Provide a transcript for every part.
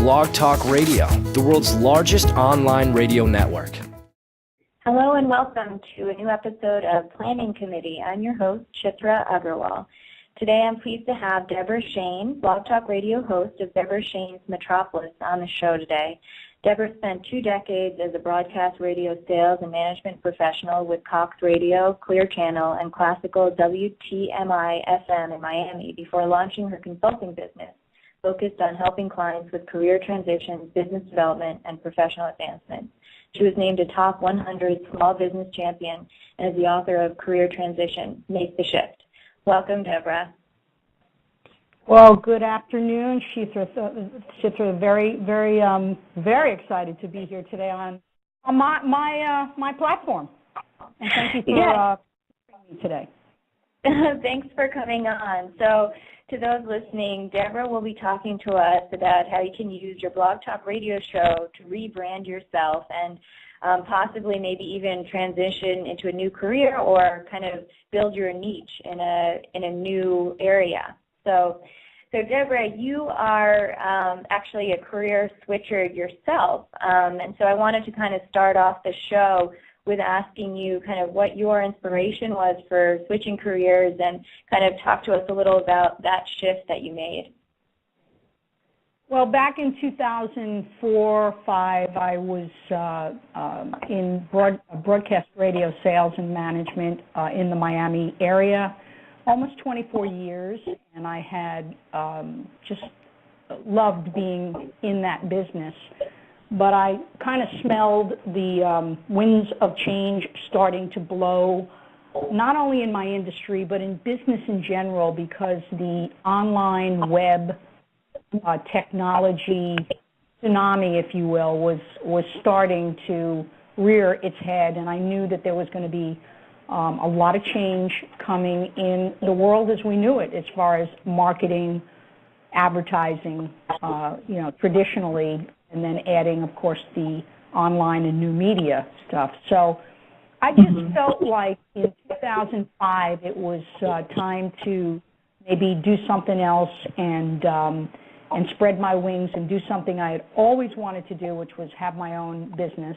BlogTalkRadio, the world's largest online radio network. Hello and welcome to a new episode of Planning Committee. I'm your host, Chitra Agarwal. Today I'm pleased to have Deborah Shane, Blog Talk Radio host of Deborah Shane's Metropolis, on the show today. Deborah spent 2 decades as a broadcast radio sales and management professional with Cox Radio, Clear Channel, and classical WTMI-FM in Miami before launching her consulting business, focused on helping clients with career transitions, business development, and professional advancement. She was named a top 100 small business champion and is the author of Career Transition, Make the Shift. Welcome, Deborah. Well, good afternoon, Chitra. Very excited to be here today on my platform. And thank you for bringing me today. Thanks for coming on. So, to those listening, Deborah will be talking to us about how you can use your Blog Talk Radio show to rebrand yourself and possibly maybe even transition into a new career or kind of build your niche in a new area. So Deborah, you are actually a career switcher yourself, and so I wanted to kind of start off the show with asking you kind of what your inspiration was for switching careers and kind of talk to us a little about that shift that you made. Well, back in 2004-05, I was in broadcast radio sales and management in the Miami area, almost 24 years, and I had just loved being in that business. But I kind of smelled the winds of change starting to blow, not only in my industry, but in business in general, because the online web technology tsunami, if you will, was starting to rear its head, and I knew that there was going to be a lot of change coming in the world as we knew it, as far as marketing, advertising, traditionally, and then adding, of course, the online and new media stuff. So I just felt like in 2005 it was time to maybe do something else and spread my wings and do something I had always wanted to do, which was have my own business.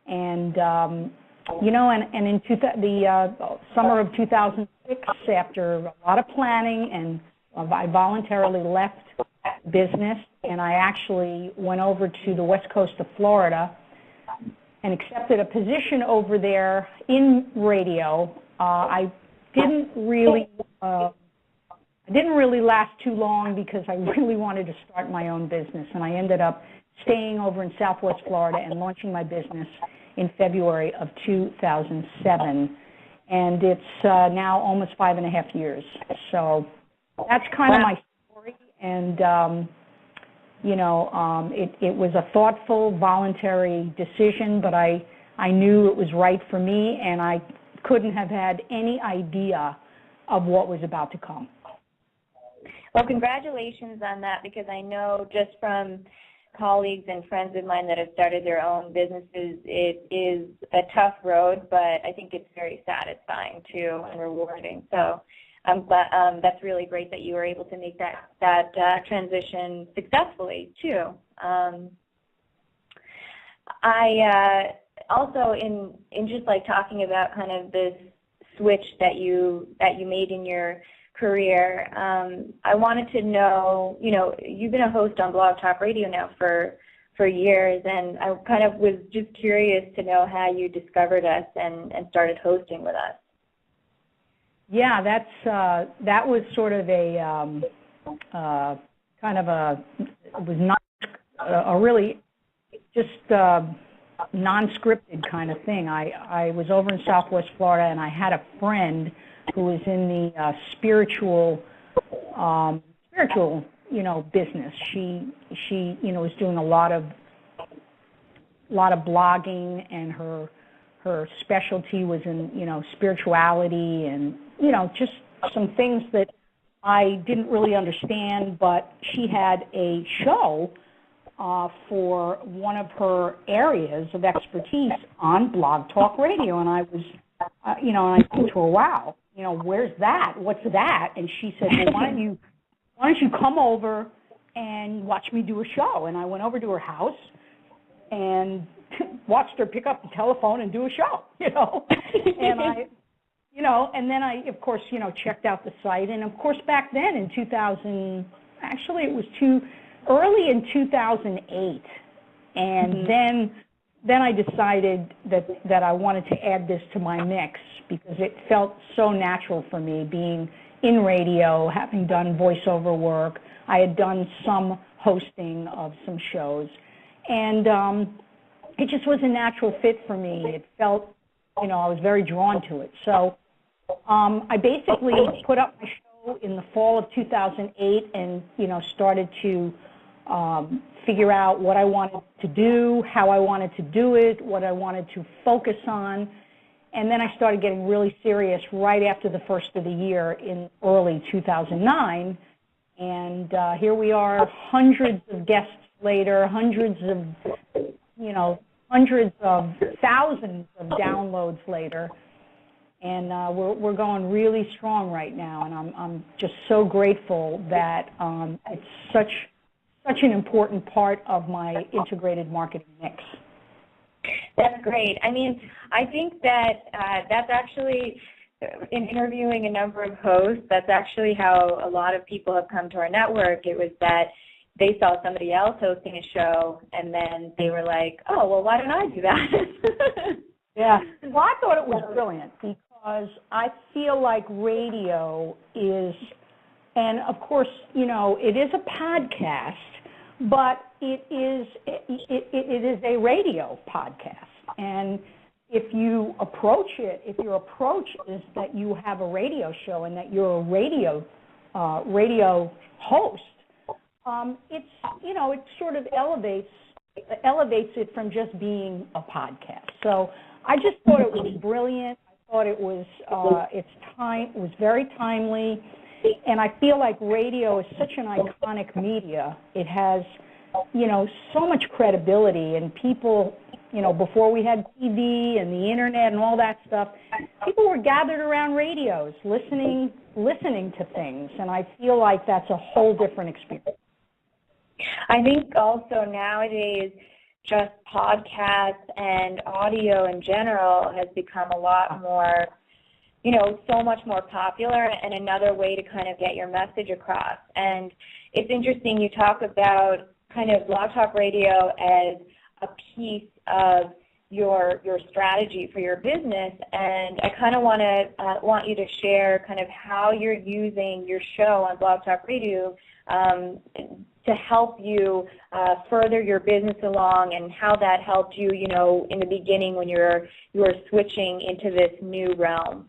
And and in the summer of 2006, after a lot of planning, and I voluntarily left business, and I actually went over to the west coast of Florida and accepted a position over there in radio. I didn't really last too long because I really wanted to start my own business, and I ended up staying over in Southwest Florida and launching my business in February of 2007, and it's now almost 5.5 years. So that's kind of my story, and it was a thoughtful, voluntary decision, but I knew it was right for me, and I couldn't have had any idea of what was about to come. Well, congratulations on that, because I know just from colleagues and friends of mine that have started their own businesses, it is a tough road, but I think it's very satisfying too and rewarding. So I'm glad that's really great that you were able to make that transition successfully too. I also in just like talking about kind of this switch that you made in your career, I wanted to know, you've been a host on Blog Talk Radio now for years, and I kind of was just curious to know how you discovered us and started hosting with us. Yeah, that was sort of a it was not a really just non-scripted kind of thing. I was over in Southwest Florida, and I had a friend who was in the spiritual business. She was doing a lot of blogging, and her specialty was in spirituality and just some things that I didn't really understand. But she had a show for one of her areas of expertise on Blog Talk Radio, and I was, and I said to her, "Wow, where's that? What's that?" And she said, "Well, why don't you come over and watch me do a show. And I went over to her house and watched her pick up the telephone and do a show, and then I, of course, checked out the site. And, of course, back then in 2000, actually it was early in 2008. And then I decided that I wanted to add this to my mix because it felt so natural for me being in radio, having done voiceover work. I had done some hosting of some shows. And it just was a natural fit for me. It felt, I was very drawn to it. So I basically put up my show in the fall of 2008 and, started to figure out what I wanted to do, how I wanted to do it, what I wanted to focus on. And then I started getting really serious right after the first of the year in early 2009. And here we are, hundreds of guests later, hundreds of thousands of downloads later. And we're going really strong right now. And I'm just so grateful that it's such an important part of my integrated marketing mix. That's great. I mean, I think that that's actually, in interviewing a number of hosts, that's actually how a lot of people have come to our network. It was that they saw somebody else hosting a show, and then they were like, oh, well, why don't I do that? Yeah. Well, I thought it was brilliant because I feel like radio is, and of course, it is a podcast, but it is a radio podcast. And if your approach is that you have a radio show and that you're a radio host, it sort of elevates it from just being a podcast. So I just thought it was brilliant. I thought it was it was very timely. And I feel like radio is such an iconic media. It has, so much credibility, and people, before we had TV and the internet and all that stuff, people were gathered around radios, listening to things, and I feel like that's a whole different experience. I think also nowadays, just podcasts and audio in general has become a lot more, so much more popular and another way to kind of get your message across. And it's interesting you talk about kind of Blog Talk Radio as a piece of your strategy for your business, and I kind of want you to share kind of how you're using your show on Blog Talk Radio to help you further your business along, and how that helped you, in the beginning when you were switching into this new realm.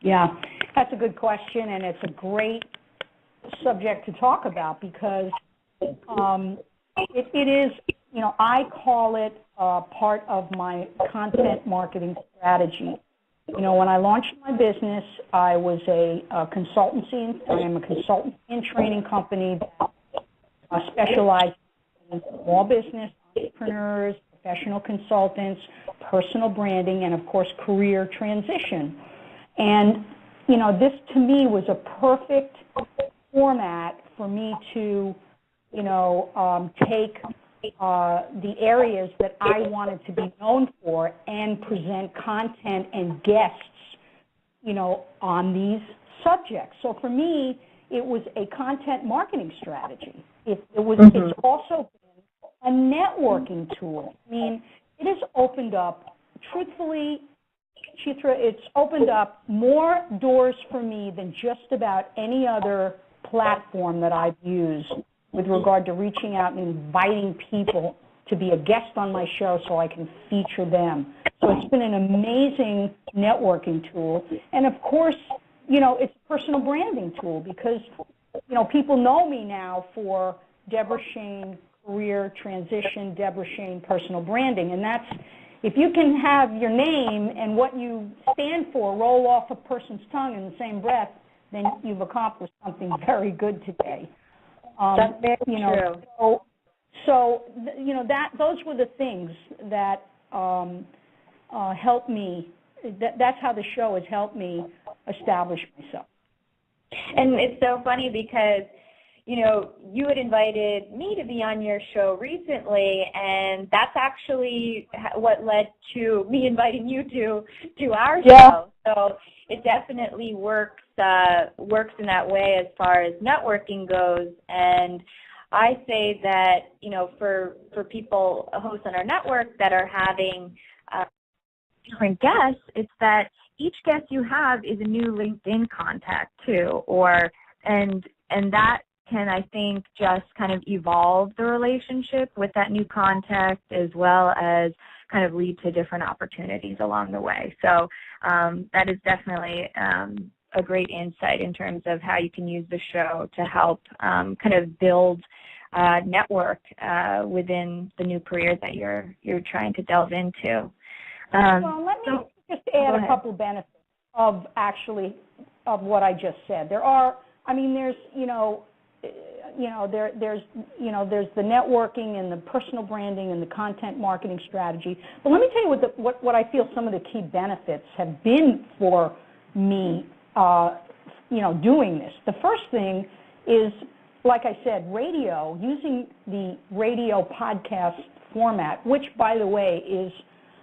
Yeah, that's a good question, and it's a great subject to talk about because it is, I call it part of my content marketing strategy. When I launched my business, I was a consultancy. I am a consultancy and training company that specializes in small business, entrepreneurs, professional consultants, personal branding, and, of course, career transition. And, this to me was a perfect format for me to, take the areas that I wanted to be known for and present content and guests, on these subjects. So for me, it was a content marketing strategy. It's also been a networking tool. I mean, it has opened up, truthfully, Chitra, it's opened up more doors for me than just about any other platform that I've used with regard to reaching out and inviting people to be a guest on my show so I can feature them. So it's been an amazing networking tool. And, of course, it's a personal branding tool because, people know me now for Deborah Shane Career Transition, Deborah Shane Personal Branding. And that's, if you can have your name and what you stand for roll off a person's tongue in the same breath, then you've accomplished something very good today. That's very true. So those were the things that helped me. That's how the show has helped me establish myself. And it's so funny because, you had invited me to be on your show recently, and that's actually what led to me inviting you to our show. So it definitely works in that way as far as networking goes. And I say that, for people, hosts on our network that are having different guests, it's that each guest you have is a new LinkedIn contact too, and that can, I think, just kind of evolve the relationship with that new contact, as well as kind of lead to different opportunities along the way. So that is definitely a great insight in terms of how you can use the show to help kind of build network within the new career that you're trying to delve into. Well, let me just add a couple benefits of what I just said. There's the networking and the personal branding and the content marketing strategy. But let me tell you what I feel some of the key benefits have been for me, doing this. The first thing is, like I said, radio, using the radio podcast format, which, by the way,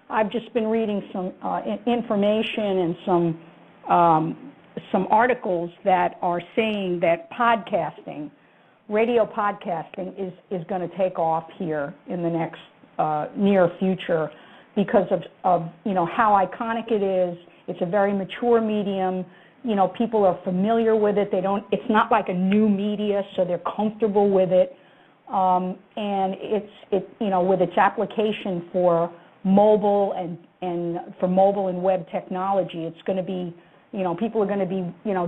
I've just been reading some information and some articles that are saying that radio podcasting is going to take off here in the next near future because of how iconic it is. It's a very mature medium. People are familiar with it. It's not like a new media, so they're comfortable with it. And with its application for mobile and for mobile and web technology, it's going to be, people are going to be,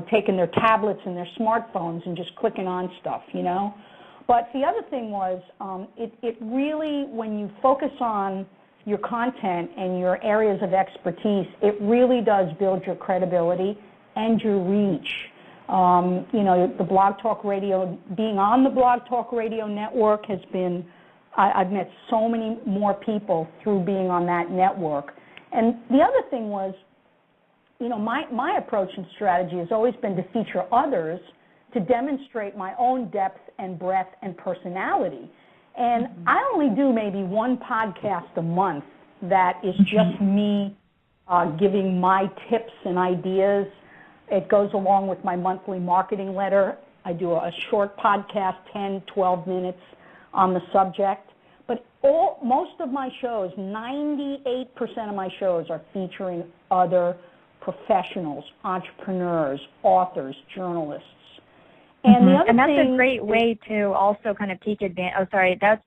taking their tablets and their smartphones and just clicking on stuff, But the other thing was, it really, when you focus on your content and your areas of expertise, it really does build your credibility and your reach. The Blog Talk Radio, being on the Blog Talk Radio network has been, I've met so many more people through being on that network. And the other thing was, my approach and strategy has always been to feature others to demonstrate my own depth and breadth and personality. And I only do maybe one podcast a month that is just me giving my tips and ideas. It goes along with my monthly marketing letter. I do a short podcast, 10, 12 minutes on the subject. But most of my shows, 98% of my shows are featuring other professionals, entrepreneurs, authors, journalists. And the other and that's thing, a great way to also kind of take advantage.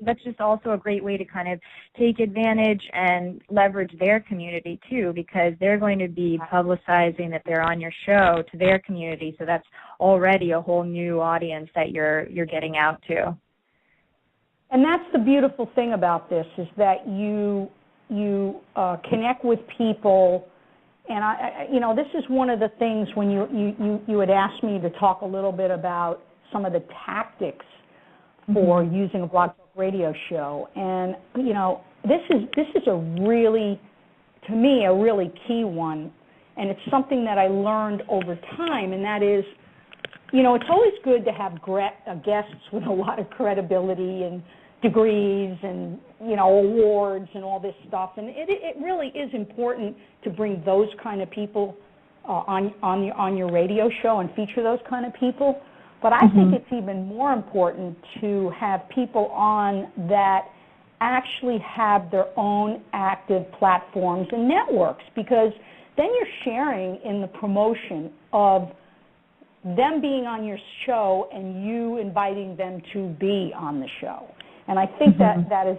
That's just also a great way to kind of take advantage and leverage their community too, because they're going to be publicizing that they're on your show to their community. So that's already a whole new audience that you're getting out to. And that's the beautiful thing about this, is that you connect with people. And this is one of the things when you had asked me to talk a little bit about some of the tactics for using a Blog Talk Radio show. And this is a really, to me, a really key one, and it's something that I learned over time. And that is, it's always good to have guests with a lot of credibility and degrees and awards and all this stuff, and it really is important to bring those kind of people on your radio show and feature those kind of people. But I think it's even more important to have people on that actually have their own active platforms and networks, because then you're sharing in the promotion of them being on your show and you inviting them to be on the show. And I think that is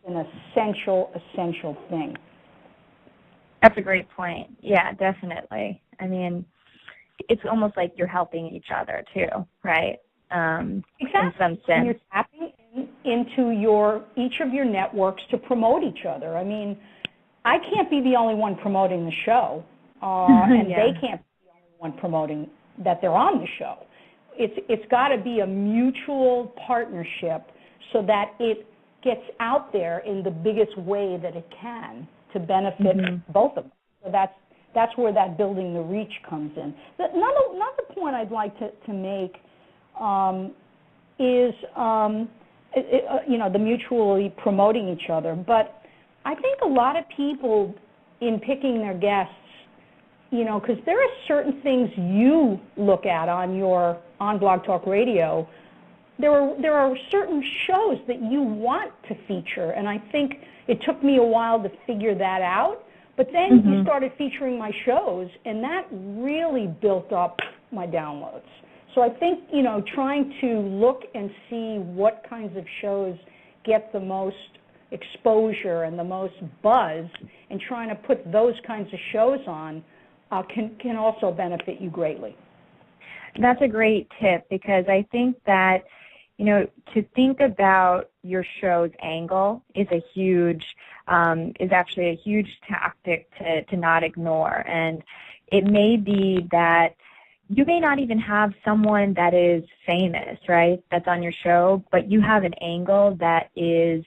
an essential thing. That's a great point. Yeah, definitely. I mean, it's almost like you're helping each other too, right? Exactly. In some sense. And you're tapping into each of your networks to promote each other. I mean, I can't be the only one promoting the show, and they can't be the only one promoting that they're on the show. It's got to be a mutual partnership, so that it gets out there in the biggest way that it can to benefit both of them. So that's where that building the reach comes in. Another point I'd like to make is, the mutually promoting each other. But I think a lot of people in picking their guests, because there are certain things you look at on Blog Talk Radio. There are certain shows that you want to feature, and I think it took me a while to figure that out. But then you started featuring my shows, and that really built up my downloads. So I think, trying to look and see what kinds of shows get the most exposure and the most buzz, and trying to put those kinds of shows on can also benefit you greatly. That's a great tip, because I think that, to think about your show's angle is actually a huge tactic to not ignore. And it may be that you may not even have someone that is famous, right, that's on your show, but you have an angle that is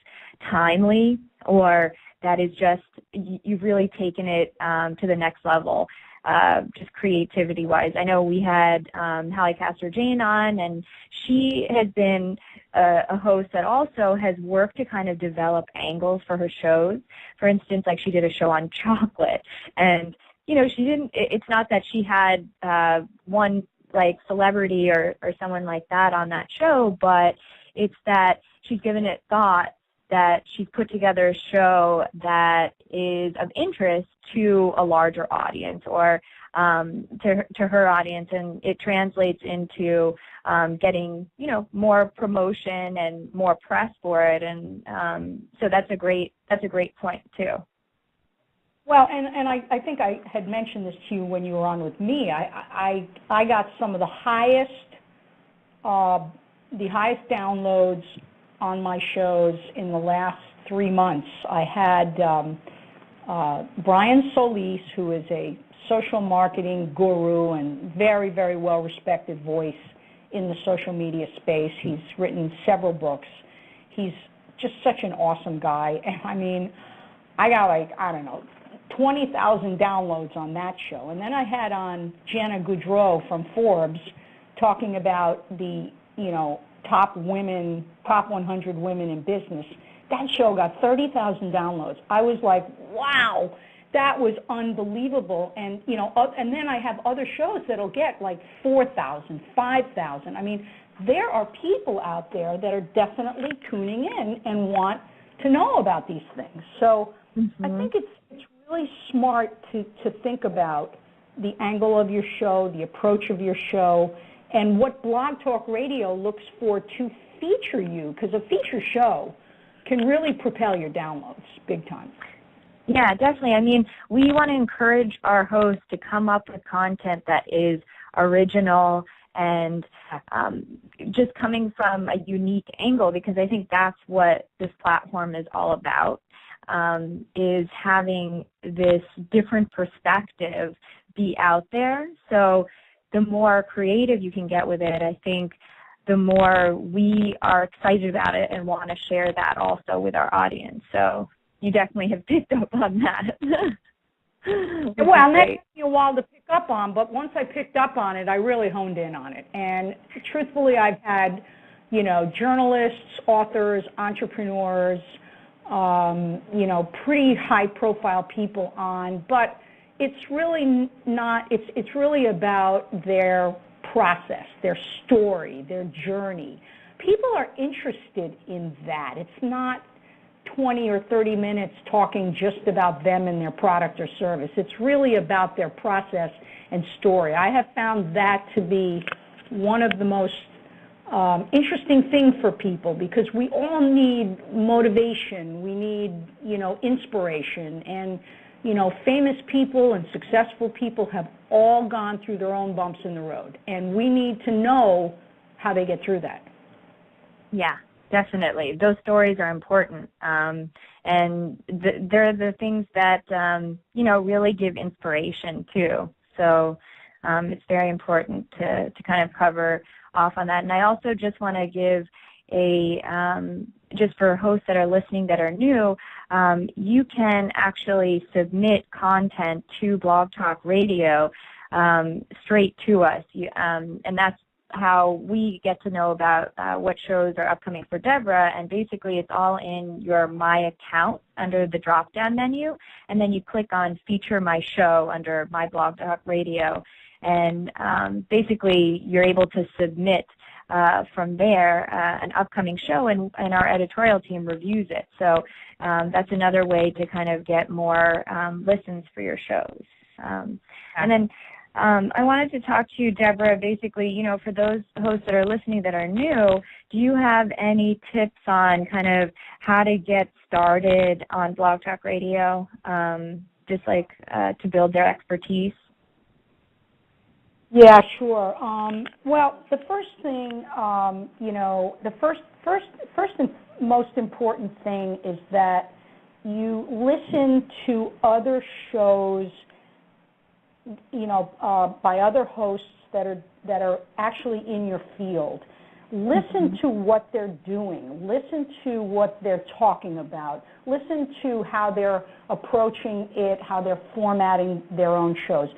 timely, or that is just, you've really taken it to the next level, just creativity-wise. I know we had Hallie Castor-Jane on, and she has been a host that also has worked to kind of develop angles for her shows. For instance, like she did a show on chocolate, and it's not that she had one like celebrity or someone like that on that show, but it's that she's given it thought, that she's put together a show that is of interest to a larger audience, or to her audience, and it translates into getting more promotion and more press for it, and so that's a great point too. Well, and I think I had mentioned this to you when you were on with me. I got some of the highest downloads on my shows in the last 3 months. I had Brian Solis, who is a social marketing guru and very, very well-respected voice in the social media space. He's written several books. He's just such an awesome guy. And I mean, I got 20,000 downloads on that show. And then I had on Jana Goudreau from Forbes talking about the, top 100 women in business. That show got 30,000 downloads. I was like, wow, that was unbelievable. And, and then I have other shows that'll get like 4,000, 5,000. I mean, there are people out there that are definitely tuning in and want to know about these things. So I think it's really smart to think about the angle of your show, the approach of your show, and what Blog Talk Radio looks for to feature you, because a feature show can really propel your downloads big time. Yeah, definitely. I mean, we want to encourage our hosts to come up with content that is original and just coming from a unique angle, because I think that's what this platform is all about, is having this different perspective be out there. So the more creative you can get with it, I think the more we are excited about it and want to share that also with our audience. So you definitely have picked up on that. Well, that took me a while to pick up on, but once I picked up on it, I really honed in on it. And truthfully, I've had, journalists, authors, entrepreneurs, pretty high-profile people on, but it's really not, it's really about their process, their story, their journey. People are interested in that. It's not 20 or 30 minutes talking just about them and their product or service. It's really about their process and story. I have found that to be one of the most interesting things for people, because we all need motivation. We need, inspiration. And, famous people and successful people have all gone through their own bumps in the road. And we need to know how they get through that. Yeah. Definitely. Those stories are important. And they're the things that, really give inspiration too. So it's very important to kind of cover off on that. And I also just want to give just for hosts that are listening that are new, you can actually submit content to Blog Talk Radio straight to us. And that's how we get to know about what shows are upcoming for Deborah, and basically it's all in your My Account under the drop-down menu, and then you click on Feature My Show under My Blog Talk Radio, and basically you're able to submit from there an upcoming show, and our editorial team reviews it. So that's another way to kind of get more listens for your shows. And then I wanted to talk to you, Deborah, basically, you know, for those hosts that are listening that are new, do you have any tips on kind of how to get started on Blog Talk Radio, just like to build their expertise? Yeah, sure. Well, the first thing, you know, the first and most important thing is that you listen to other shows, you know, by other hosts that are actually in your field. Listen to what they're doing. Listen to what they're talking about. Listen to how they're approaching it, how they're formatting their own shows.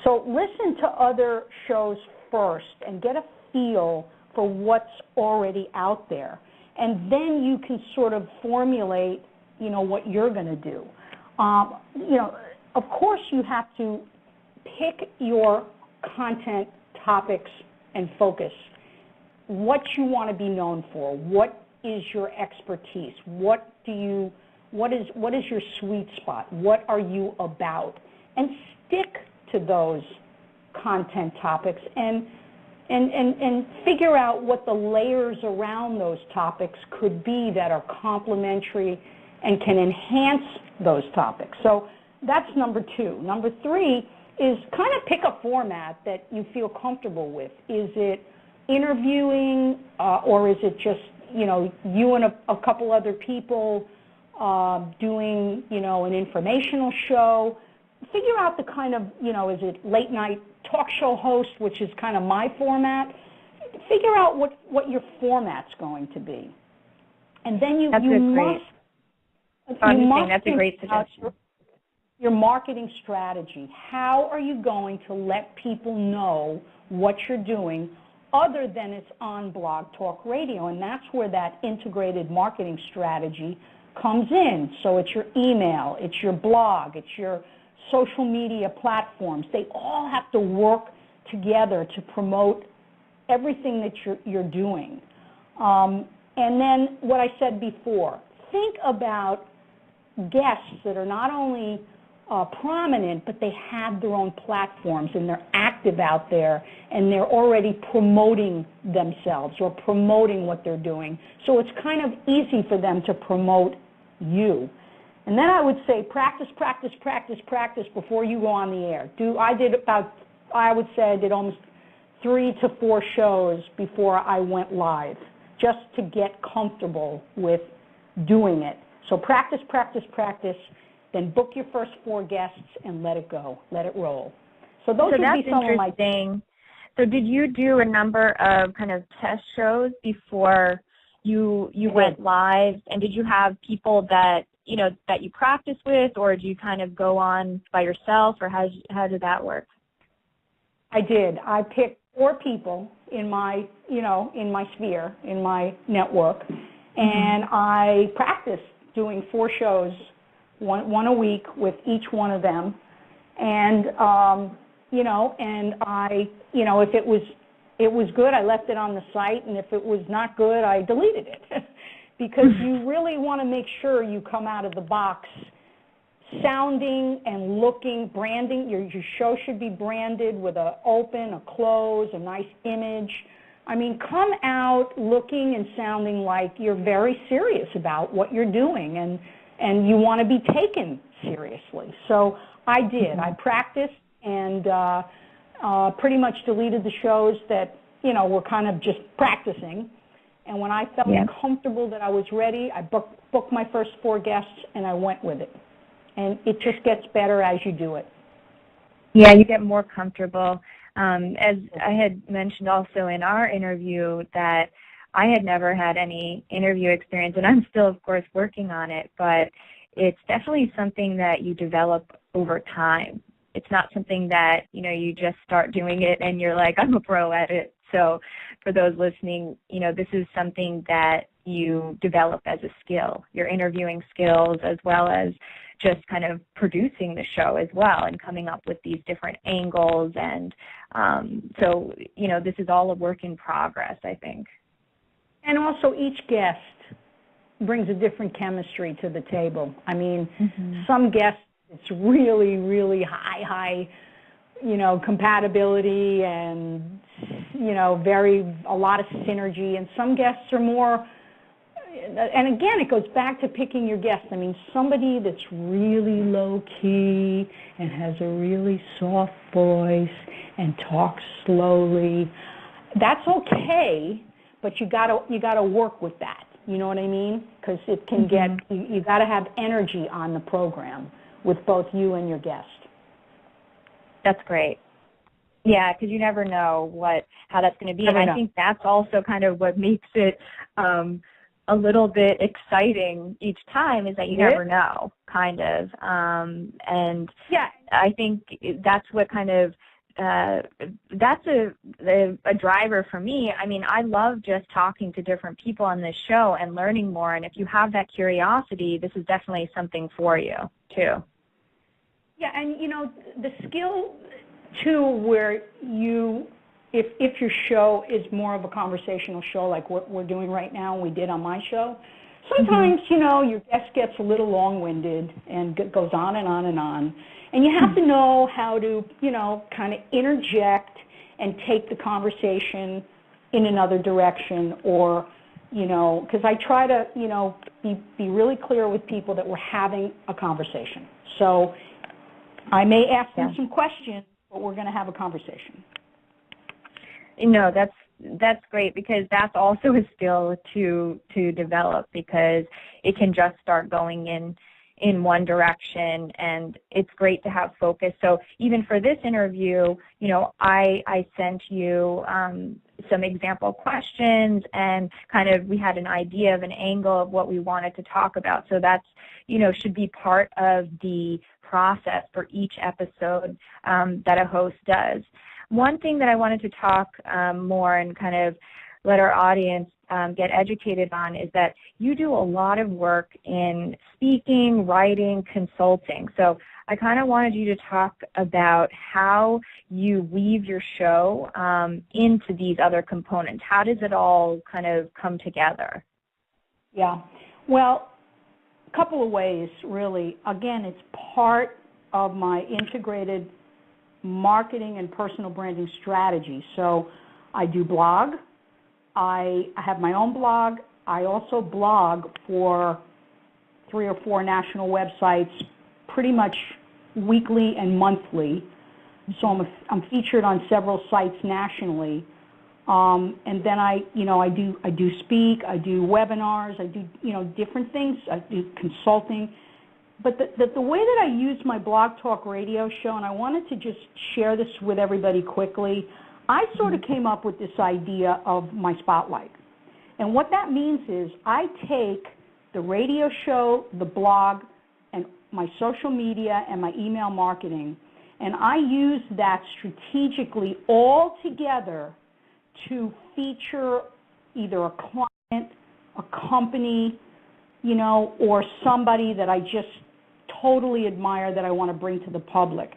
So listen to other shows first and get a feel for what's already out there. And then you can sort of formulate, you know, what you're going to do. You know, of course you have to pick your content topics and focus. What you want to be known for. What is your expertise? What is your sweet spot? What are you about? And stick to those content topics and figure out what the layers around those topics could be that are complementary and can enhance those topics. So that's number two. Number three is kind of pick a format that you feel comfortable with. Is it interviewing or is it just, you know, you and a couple other people doing, you know, an informational show? Figure out the kind of, you know, is it late night talk show host, which is kind of my format? Figure out what your format's going to be. And then you must that's a great suggestion. Your marketing strategy. How are you going to let people know what you're doing other than it's on Blog Talk Radio? And that's where that integrated marketing strategy comes in. So it's your email, it's your blog, it's your social media platforms. They all have to work together to promote everything that you're doing. And then what I said before, think about guests that are not only prominent, but they have their own platforms and they're active out there and they're already promoting themselves or promoting what they're doing. So it's kind of easy for them to promote you. And then I would say practice before you go on the air. I would say I did almost 3 to 4 shows before I went live, just to get comfortable with doing it. So practice, then book your first 4 guests and let it go, let it roll. So those would be some of my things. So did you do a number of kind of test shows before you went live? And did you have people that you practice with, or do you kind of go on by yourself, or how did that work? I did. I picked 4 people in my sphere, in my network, and I practiced doing 4 shows, one a week with each one of them, and if it was good, I left it on the site, and if it was not good, I deleted it. Because you really want to make sure you come out of the box sounding and looking, branding. Your show should be branded with an open, a close, a nice image. I mean, come out looking and sounding like you're very serious about what you're doing and you want to be taken seriously. So I did. I practiced and pretty much deleted the shows that, were kind of just practicing. And when I felt comfortable that I was ready, I booked my first 4 guests, and I went with it. And it just gets better as you do it. Yeah, you get more comfortable. As I had mentioned also in our interview that I had never had any interview experience, and I'm still, of course, working on it, but it's definitely something that you develop over time. it's not something that, you just start doing it and you're like, I'm a pro at it. So for those listening, this is something that you develop as a skill, your interviewing skills, as well as just kind of producing the show as well and coming up with these different angles. And so, this is all a work in progress, I think. And also each guest brings a different chemistry to the table. I mean, some guests, it's really, really high, compatibility and, a lot of synergy. And some guests are more, and again, it goes back to picking your guests. I mean, somebody that's really low-key and has a really soft voice and talks slowly, that's okay, but you gotta work with that. You know what I mean? Because it can get, you got to have energy on the program with both you and your guest. That's great. Yeah, because you never know how that's going to be. And I think that's also kind of what makes it a little bit exciting each time, is that you never know, kind of. And I think that's what kind of, that's a driver for me. I mean, I love just talking to different people on this show and learning more. And if you have that curiosity, this is definitely something for you, too. Yeah, and, the skill, too, where if your show is more of a conversational show like what we're doing right now and we did on my show, sometimes, your guest gets a little long-winded and goes on and on and on. And you have to know how to, kind of interject and take the conversation in another direction, or, because I try to, be really clear with people that we're having a conversation. So I may ask them some questions, but we're going to have a conversation. That's great, because that's also a skill to develop, because it can just start going in one direction, and it's great to have focus. So even for this interview, I sent you some example questions, and kind of we had an idea of an angle of what we wanted to talk about. So that's, should be part of the process for each episode that a host does. One thing that I wanted to talk more and kind of let our audience get educated on is that you do a lot of work in speaking, writing, consulting. So I kind of wanted you to talk about how you weave your show into these other components. How does it all kind of come together? Yeah, well, a couple of ways, really. Again, it's part of my integrated marketing and personal branding strategy. So I do blog. I have my own blog. I also blog for 3 or 4 national websites pretty much weekly and monthly. So I'm featured on several sites nationally. And then I do speak, I do webinars, I do, different things. I do consulting. But the way that I use my Blog Talk Radio show, and I wanted to just share this with everybody quickly, I sort of came up with this idea of my spotlight. And what that means is I take the radio show, the blog, and my social media and my email marketing, and I use that strategically all together to feature either a client, a company, or somebody that I just totally admire that I want to bring to the public.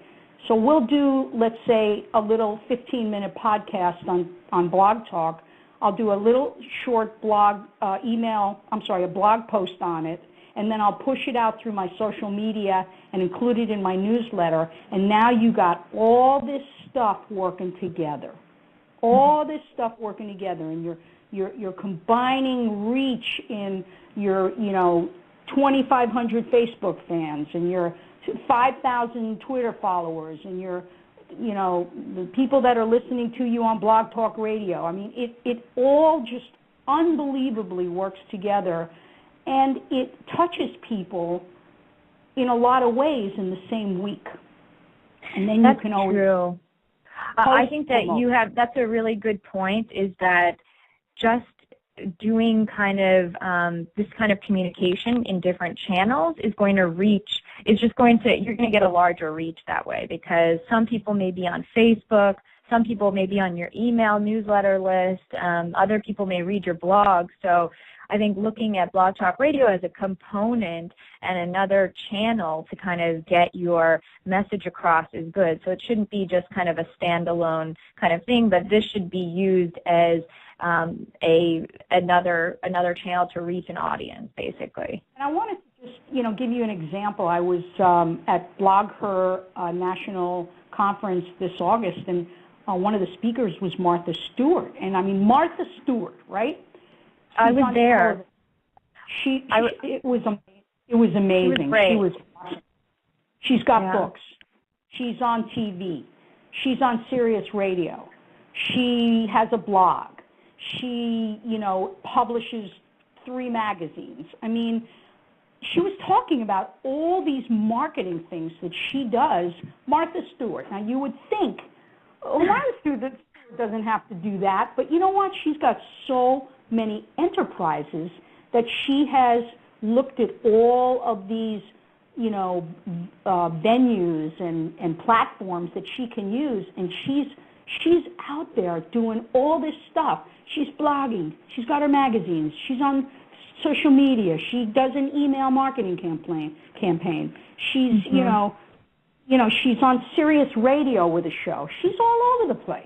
So we'll do, let's say, a little 15-minute podcast on Blog Talk. I'll do a little short blog a blog post on it, and then I'll push it out through my social media and include it in my newsletter. And now you got all this stuff working together. All this stuff working together, and you're combining reach in your 2,500 Facebook fans and your 5,000 Twitter followers and your the people that are listening to you on Blog Talk Radio. I mean, it all just unbelievably works together, and it touches people in a lot of ways in the same week. And then That's you can always true. I think that that's a really good point, is that just doing kind of this kind of communication in different channels is going to reach, you're going to get a larger reach that way, because some people may be on Facebook, some people may be on your email newsletter list, other people may read your blog. So I think looking at Blog Talk Radio as a component and another channel to kind of get your message across is good. So it shouldn't be just kind of a standalone kind of thing, but this should be used as another channel to reach an audience, basically. And I wanted to just, give you an example. I was at BlogHer National Conference this August, and one of the speakers was Martha Stewart. And I mean, Martha Stewart, right? I was there. It was amazing. She was great. She's got books. She's on TV. She's on Sirius Radio. She has a blog. She, publishes 3 magazines. I mean, she was talking about all these marketing things that she does. Martha Stewart. Now, you would think, Martha Stewart doesn't have to do that, but you know what? She's got so many enterprises that she has looked at all of these, venues and platforms that she can use, and she's out there doing all this stuff. She's blogging. She's got her magazines. She's on social media. She does an email marketing campaign. She's, she's on Sirius Radio with a show. She's all over the place.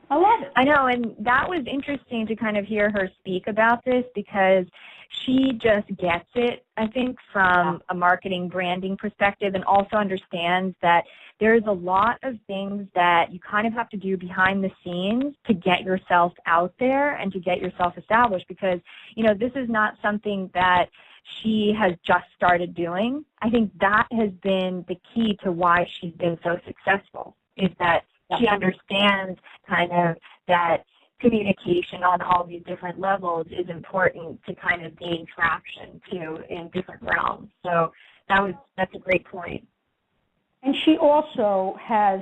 I love it. I know, and that was interesting to kind of hear her speak about this, because she just gets it, I think, from a marketing branding perspective, and also understands that there's a lot of things that you kind of have to do behind the scenes to get yourself out there and to get yourself established, because, this is not something that she has just started doing. I think that has been the key to why she's been so successful, is that she understands kind of that communication on all these different levels is important to kind of gain traction too in different realms. So that's a great point. And she also has,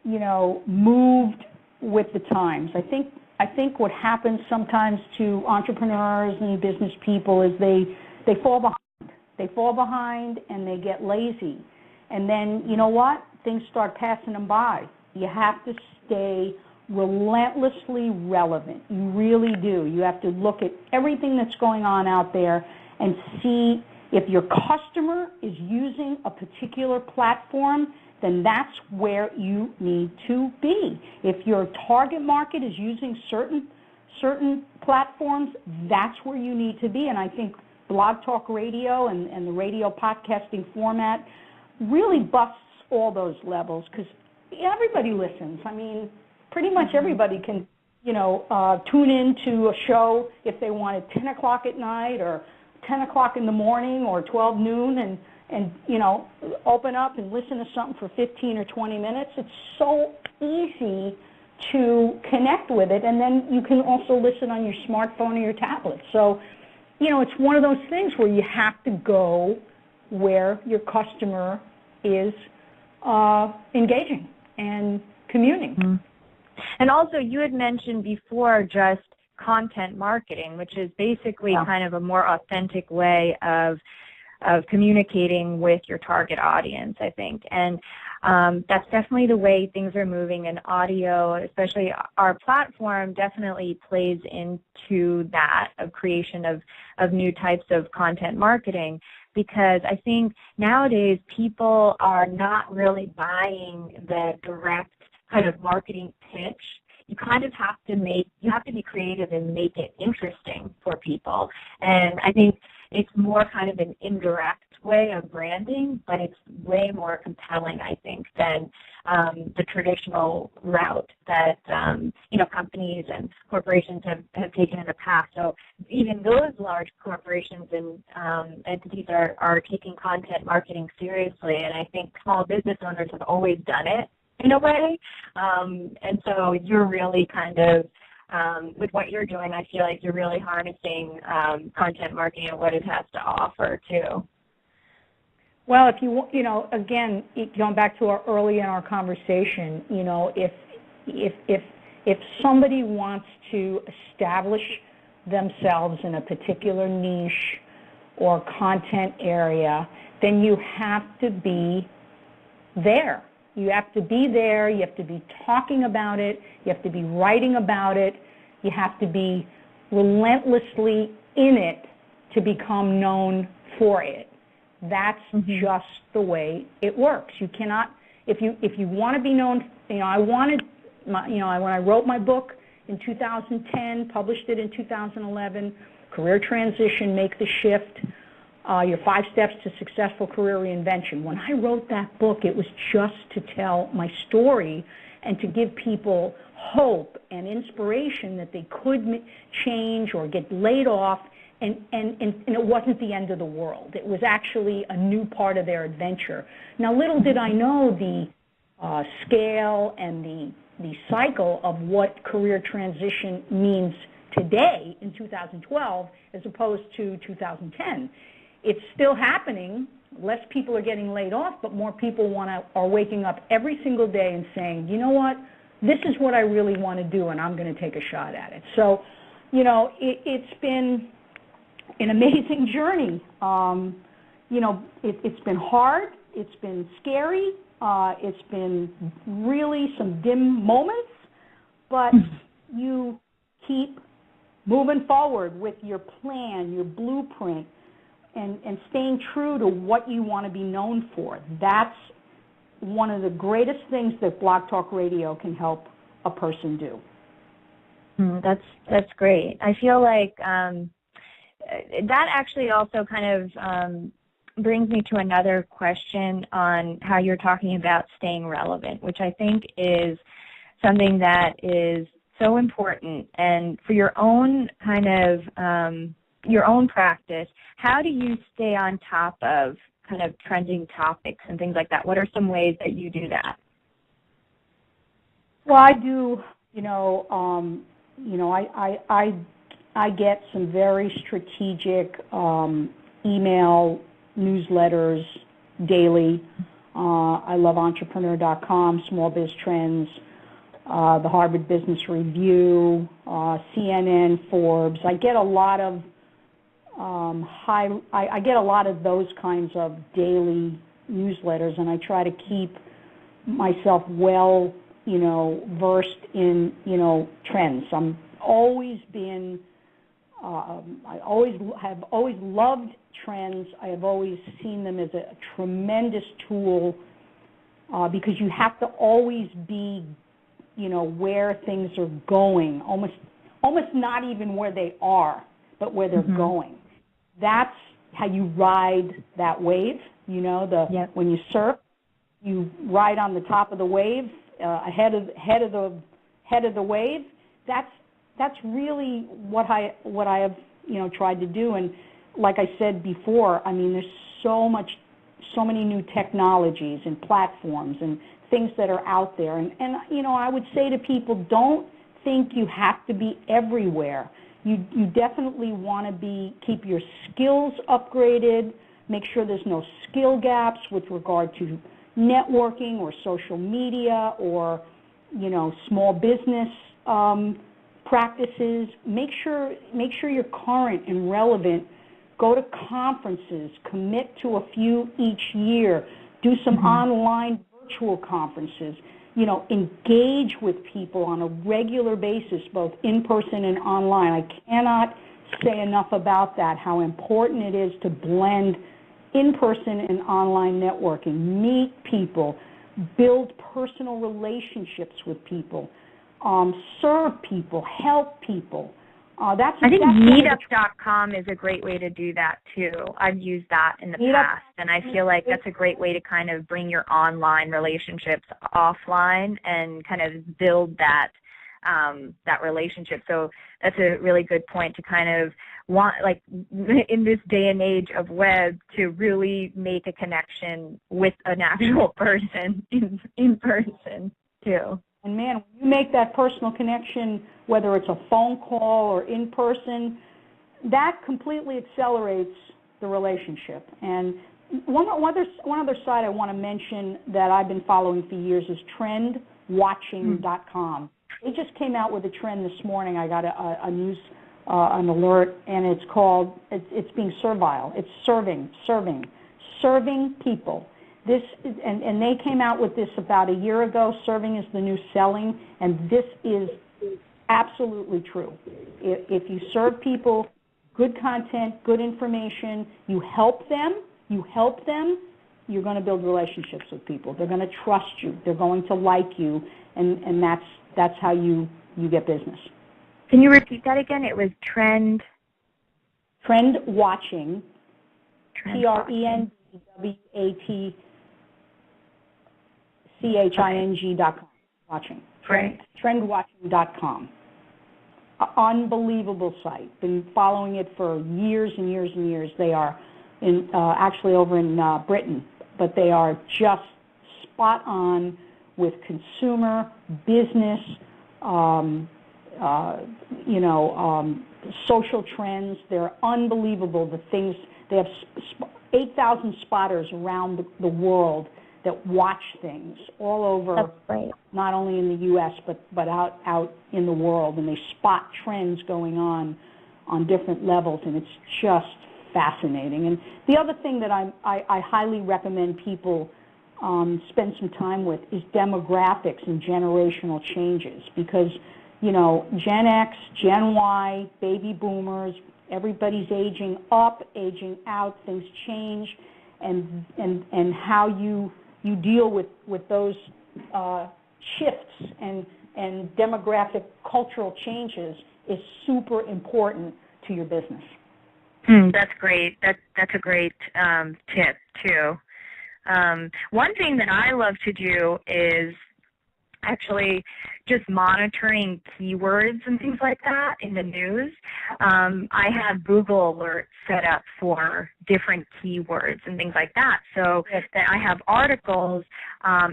moved with the times. I think what happens sometimes to entrepreneurs and business people is they fall behind. They fall behind and they get lazy. And then, you know what? Things start passing them by. You have to stay relentlessly relevant. You really do. You have to look at everything that's going on out there and see if your customer is using a particular platform, then that's where you need to be. If your target market is using certain platforms, that's where you need to be. And I think Blog Talk Radio and the radio podcasting format really busts all those levels, because everybody listens. I mean, pretty much everybody can, tune in to a show if they want at 10 o'clock at night or 10 o'clock in the morning or 12 noon and open up and listen to something for 15 or 20 minutes. It's so easy to connect with it, and then you can also listen on your smartphone or your tablet. So, it's one of those things where you have to go where your customer is engaging and communing. Mm-hmm. And also, you had mentioned before just content marketing, which is basically kind of a more authentic way of communicating with your target audience, I think. And that's definitely the way things are moving in audio, especially our platform definitely plays into that of creation of new types of content marketing, because I think nowadays people are not really buying the direct kind of marketing pitch. You kind of have to be creative and make it interesting for people. And I think it's more kind of an indirect way of branding, but it's way more compelling, I think, than the traditional route that, companies and corporations have taken in the past. So even those large corporations and entities are taking content marketing seriously, and I think small business owners have always done it in a way. And so you're really kind of, with what you're doing, I feel like you're really harnessing content marketing and what it has to offer too. Well, if you again, going back to early in our conversation, if somebody wants to establish themselves in a particular niche or content area, then you have to be there. You have to be there. You have to be talking about it. You have to be writing about it. You have to be relentlessly in it to become known for it. That's just the way it works. You cannot, if you want to be known, I wanted, when I wrote my book in 2010, published it in 2011, Career Transition, Make the Shift, Your 5 Steps to Successful Career Reinvention. When I wrote that book, it was just to tell my story and to give people hope and inspiration that they could change or get laid off, and it wasn't the end of the world. It was actually a new part of their adventure. Now, little did I know the scale and the cycle of what career transition means today in 2012 as opposed to 2010. It's still happening. Less people are getting laid off, but more people are waking up every single day and saying, you know what, this is what I really want to do, and I'm going to take a shot at it. So, it's been an amazing journey. It's been hard. It's been scary. It's been really some dim moments, but you keep moving forward with your plan, your blueprint, and staying true to what you want to be known for. That's one of the greatest things that Blog Talk Radio can help a person do. That's great. I feel like that actually also kind of brings me to another question on how you're talking about staying relevant, which I think is something that is so important. And for your own kind of your own practice, how do you stay on top of kind of trending topics and things like that? What are some ways that you do that? Well, I do, I get some very strategic email newsletters daily. I love entrepreneur.com, Small Biz Trends, the Harvard Business Review, CNN, Forbes. I get a lot of I get a lot of those kinds of daily newsletters, and I try to keep myself well, versed in, trends. I'm always been, I have always loved trends. I have always seen them as a tremendous tool because you have to always be, where things are going, almost not even where they are, but where they're going. That's how you ride that wave, when you surf, you ride on the top of the wave, head of the wave. That's really what I have tried to do. And like I said before, I mean, there's so many new technologies and platforms and things that are out there. And I would say to people, don't think you have to be everywhere. You definitely want to keep your skills upgraded, make sure there's no skill gaps with regard to networking or social media or, small business practices. Make sure you're current and relevant. Go to conferences, commit to a few each year, do some online virtual conferences, engage with people on a regular basis, both in person and online. I cannot say enough about that, how important it is to blend in-person and online networking, meet people, build personal relationships with people, serve people, help people. I think meetup.com is a great way to do that, too. I've used that in the past, and I feel like that's a great way to kind of bring your online relationships offline and kind of build that relationship. So that's a really good point to kind of in this day and age of web, to really make a connection with an actual person in person, too. And man, when you make that personal connection, whether it's a phone call or in person, that completely accelerates the relationship. And one other site I want to mention that I've been following for years is trendwatching.com. They just came out with a trend this morning. I got a an alert, and it's called, it's being servile. It's serving people. This is, and they came out with this about a year ago. Serving is the new selling, and this is absolutely true. If you serve people good content, good information, you help them, you're going to build relationships with people. They're going to trust you. They're going to like you, and that's how you get business. Can you repeat that again? It was Trend Watching, TRENDWATCHING.com. Watching. Right. Trendwatching.com. Unbelievable site. Been following it for years and years and years. They are actually over in Britain, but they are just spot on with consumer, business, social trends. They're unbelievable. The things they have 8,000 spotters around the world that watch things all over, not only in the U.S. but out in the world, and they spot trends going on different levels, and it's just fascinating. And the other thing that I highly recommend people spend some time with is demographics and generational changes, because Gen X, Gen Y, baby boomers, everybody's aging up, aging out, things change, and how you deal with those shifts and demographic cultural changes is super important to your business. That's great. That's a great tip too. One thing that I love to do is actually just monitoring keywords and things like that in the news. I have Google alerts set up for different keywords and things like that, so that I have articles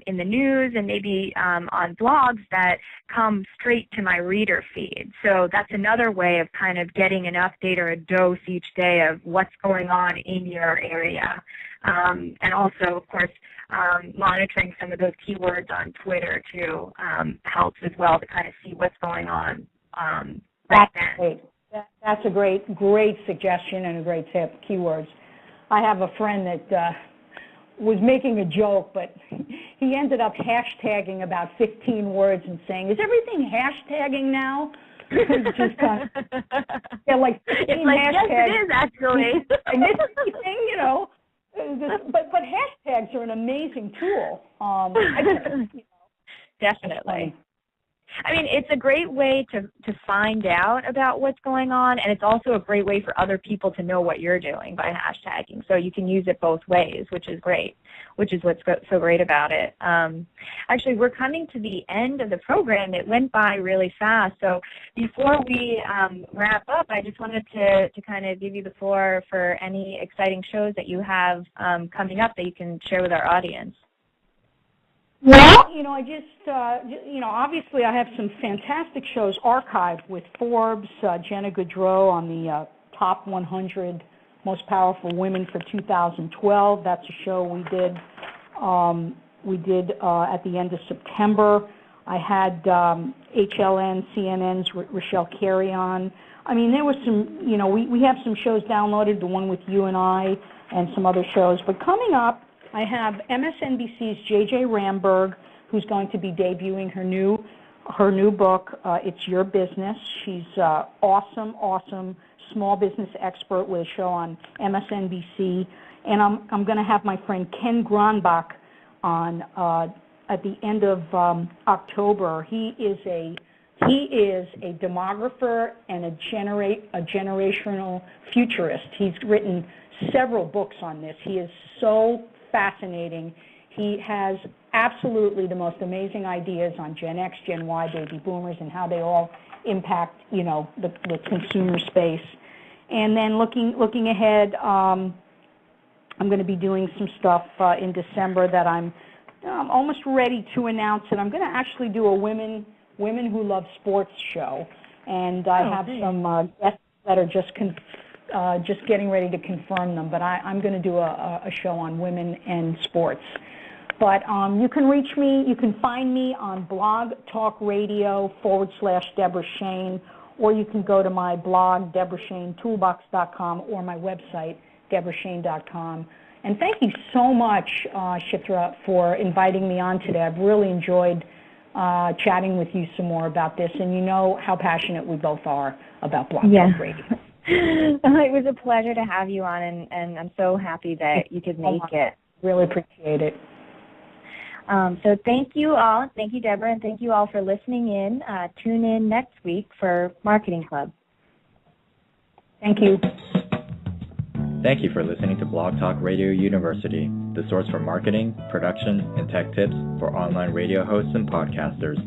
in the news and maybe on blogs that come straight to my reader feed. So that's another way of kind of getting an update or a dose each day of what's going on in your area. And also, of course, monitoring some of those keywords on Twitter too helps as well to kind of see what's going on right then. Great. That's a great suggestion and a great tip, keywords. I have a friend that was making a joke, but he ended up hashtagging about 15 words and saying, "Is everything hashtagging now?" It's just like 15 hashtags. Yes, it is actually. I missed anything, But hashtags are an amazing tool. Definitely. I mean, it's a great way to find out about what's going on, and it's also a great way for other people to know what you're doing by hashtagging. So you can use it both ways, which is great, which is what's so great about it. Actually, we're coming to the end of the program. It went by really fast. So before we wrap up, I just wanted to kind of give you the floor for any exciting shows that you have coming up that you can share with our audience. Well, I just, obviously I have some fantastic shows archived with Forbes, Jenna Goodrow on the top 100 most powerful women for 2012. That's a show we did at the end of September. I had HLN, CNN's Rochelle Carey on. I mean, there was some, we have some shows downloaded, the one with you and I, and some other shows. But coming up, I have MSNBC's J.J. Ramberg, who's going to be debuting her new book, It's Your Business. She's awesome small business expert with a show on MSNBC. And I'm going to have my friend Ken Gronbach on at the end of October. He is a demographer and a generational futurist. He's written several books on this. He is so fascinating. He has absolutely the most amazing ideas on Gen X, Gen Y, baby boomers, and how they all impact, the consumer space. And then looking ahead, I'm going to be doing some stuff in December that I'm almost ready to announce. And I'm going to actually do a Women Who Love Sports show. And I have some guests that are just getting ready to confirm them, but I'm going to do a show on women and sports. But you can reach me, you can find me on BlogTalkRadio /Deborah Shane, or you can go to my blog, DeborahShaneToolbox.com, or my website, DeborahShane.com. And thank you so much, Chitra, for inviting me on today. I've really enjoyed chatting with you some more about this, and you know how passionate we both are about BlogTalkRadio. It was a pleasure to have you on, and I'm so happy that you could make it. Really appreciate it. So thank you all. Thank you, Deborah, and thank you all for listening in. Tune in next week for Marketing Club. Thank you. Thank you for listening to Blog Talk Radio University, the source for marketing, production, and tech tips for online radio hosts and podcasters.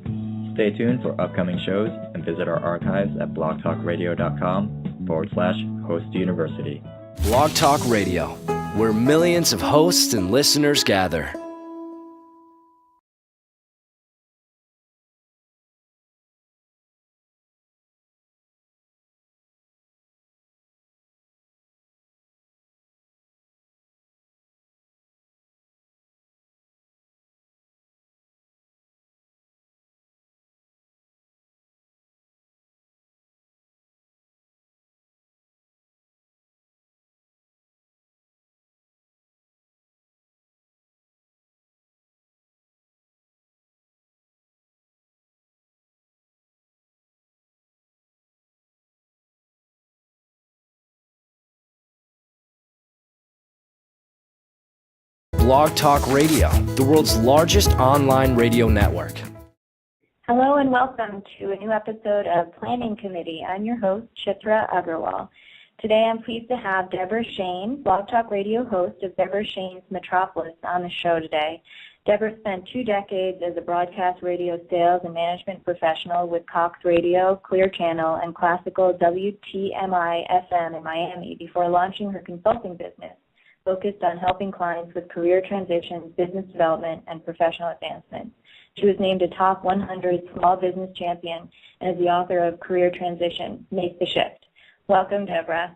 Stay tuned for upcoming shows and visit our archives at blogtalkradio.com/host university. Blog Talk Radio, where millions of hosts and listeners gather. Blog Talk Radio, the world's largest online radio network. Hello and welcome to a new episode of Planning Committee. I'm your host, Chitra Agarwal. Today I'm pleased to have Deborah Shane, Blog Talk Radio host of Deborah Shane's Metropolis, on the show today. Deborah spent 2 decades as a broadcast radio sales and management professional with Cox Radio, Clear Channel, and classical WTMI-FM in Miami before launching her consulting business, focused on helping clients with career transitions, business development, and professional advancement. She was named a top 100 small business champion and is the author of Career Transition, Make the Shift. Welcome, Deborah.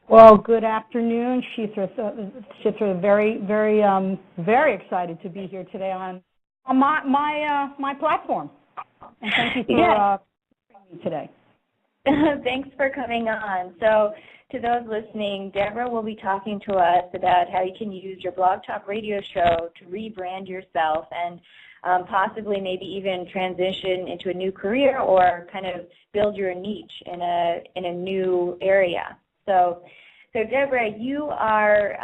Well, good afternoon, Chitra. Very, very excied to be here today on my platform. And thank you for bringing me today. Thanks for coming on. So, to those listening, Deborah will be talking to us about how you can use your Blog Talk Radio show to rebrand yourself and possibly maybe even transition into a new career or kind of build your niche in a new area. So Deborah, you are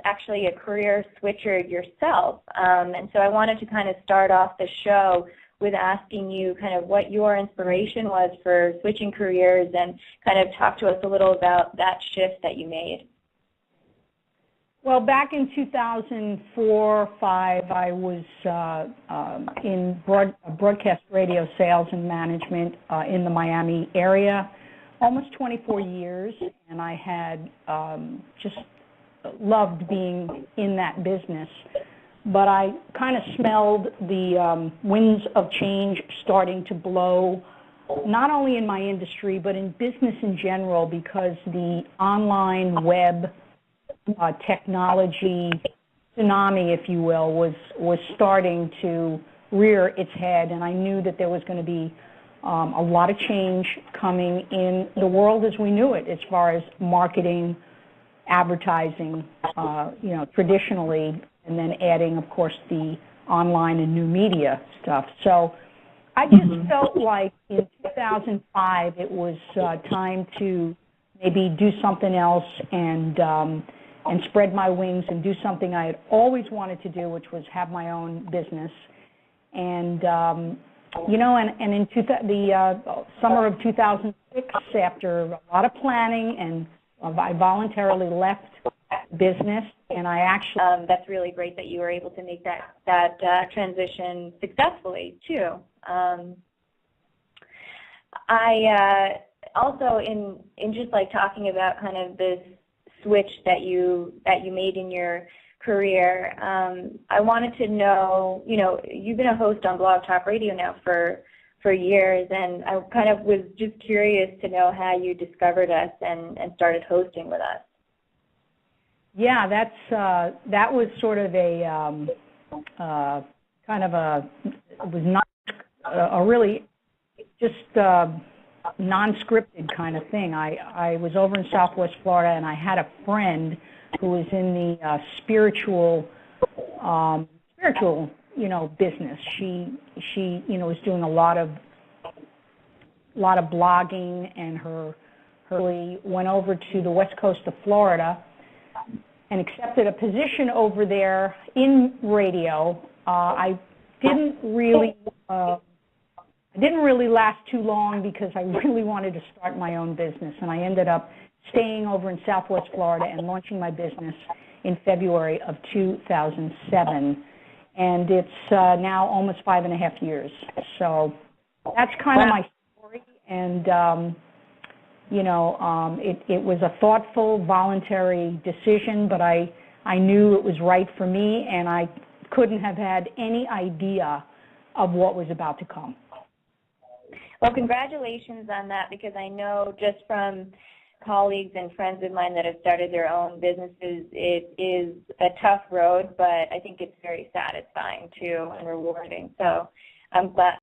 actually a career switcher yourself, and so I wanted to kind of start off the show with asking you kind of what your inspiration was for switching careers and kind of talk to us a little about that shift that you made. Well, back in 2004-05, I was in broadcast radio sales and management in the Miami area, almost 24 years, and I had just loved being in that business. But I kind of smelled the winds of change starting to blow, not only in my industry, but in business in general, because the online web technology tsunami, if you will, was starting to rear its head, and I knew that there was going to be a lot of change coming in the world as we knew it, as far as marketing, advertising, traditionally, and then adding, of course, the online and new media stuff. So I just felt like in 2005 it was time to maybe do something else and spread my wings and do something I had always wanted to do, which was have my own business. And and in the summer of 2006, after a lot of planning, and I voluntarily left business, and I actually... that's really great that you were able to make that transition successfully, too. I also, in just like talking about kind of this switch that you made in your career, I wanted to know, you've been a host on Blog Talk Radio now for years, and I kind of was just curious to know how you discovered us and started hosting with us. Yeah, that was sort of it was not a really just non-scripted kind of thing. I was over in Southwest Florida, and I had a friend who was in the spiritual business. She was doing a lot of blogging, and her went over to the west coast of Florida and accepted a position over there in radio. I didn't really last too long because I really wanted to start my own business, and I ended up staying over in Southwest Florida and launching my business in February of 2007, and it's now almost 5.5 years. So that's kind of my story, and it was a thoughtful, voluntary decision, but I knew it was right for me, and I couldn't have had any idea of what was about to come. Well, congratulations on that, because I know just from colleagues and friends of mine that have started their own businesses, it is a tough road, but I think it's very satisfying too and rewarding. So I'm glad